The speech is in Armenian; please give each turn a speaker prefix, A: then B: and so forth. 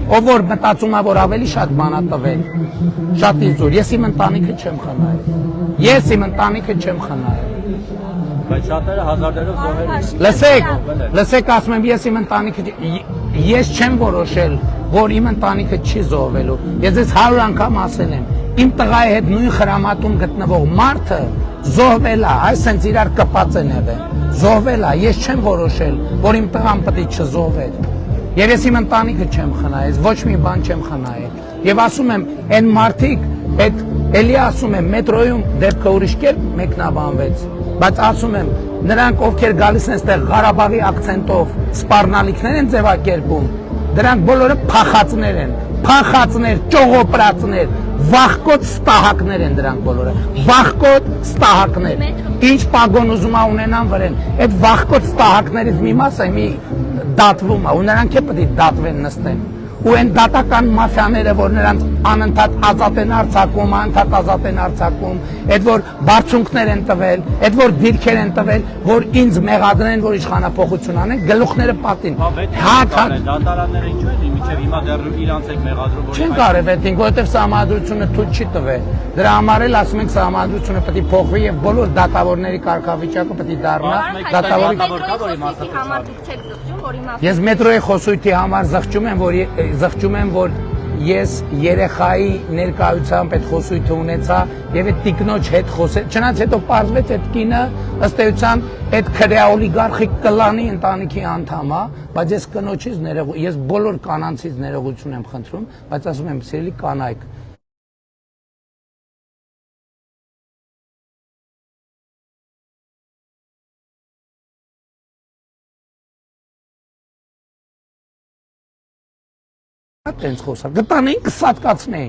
A: ով որ մտածում է, որ ավելի շատ բան է տվել, շատ իզուր, ես իմ ընտանիքը չեմ խնայել, ես իմ ընտանիքը չեմ խնայել։
B: Բայց շատերը հազարներով զոհել։
A: Լսեք, ասում եմ, ես իմ ընտանիքը, ես չեմ որոշել, որ իմ ընտանիքը չի զոհվելու, ես ես 100 անգամ ասել եմ, իմ տղայի հետ նույն խրամատում գտնվող մարդը զոհվել է, այս հենց իրար կպած են եղել, զոհվել է, ես չեմ որոշել, որ իմ տղան պետք է չզոհվեր, եւ ես իմ ընտանիքը չեմ խնայել, ոչ մի բան չեմ խնայել, եւ ասում եմ, այն մարդիկ, այդ էլի ասում եմ, մետրոյում դեպքը ուրիշ կերպ մեկնաբանվեց, բայց ասում եմ, նրանք ովքեր գալիս են այստեղ Ղարաբաղի ակցենտով սպառնալիքներ են ձևակերպում, դրանք բոլորը փախածներ են, փախածներ, ճողոպրածներ, վախկոտ ստահակներ են դրանք բոլորը, վախկոտ ստահակներ, ինչ պագոն ուզում ունենան վրեն, այդ վախկոտ ստահակներից մի մասը մի դատվում է, ու նրանք է պետք է դատվեն նստեն, ու այն դատական մաֆիաները, որ նրանց անընդհատ ազատ են արձակում, անընդհատ ազատ են արձակում, այդ որ բարձունքներ են տվել, այդ որ դիրքեր են տվել, որ ինձ մեղադրեն, որ իշխանապողություն անեն, գլուխները պատին։
B: Դատարանները ինչու են մինչև հիմա դեռ իրանց եք մեղադրում, որ
A: չեն կարել այդինք, որովհետև սահմանադրությունը թույլ չի տվել։ Դրա համար էլ ասում ենք սահմանադրությունը պետք է փոխվի եւ բոլոր դատավորների կարգավիճակը պետք է դառնա դատավորի։ Ես մետրոյի խոսույթի համար զղջում եմ, որ ես երեխայի ներկայությամբ այդ խոսույթը ունեցա եւ այդ տիկնոջ հետ խոսել, չնայած հետո պարզվեց այդ կինը ըստ էության այդ քրեա օլիգարխիկ կլանի ընտանիքի անդամ է, բայց ես կնոջից ես բոլոր կանանցից ներողություն եմ խնդրում, բայց ասում եմ, սիրելի կանայք, Տենց խոսա, գտանեին կսատկացնեին։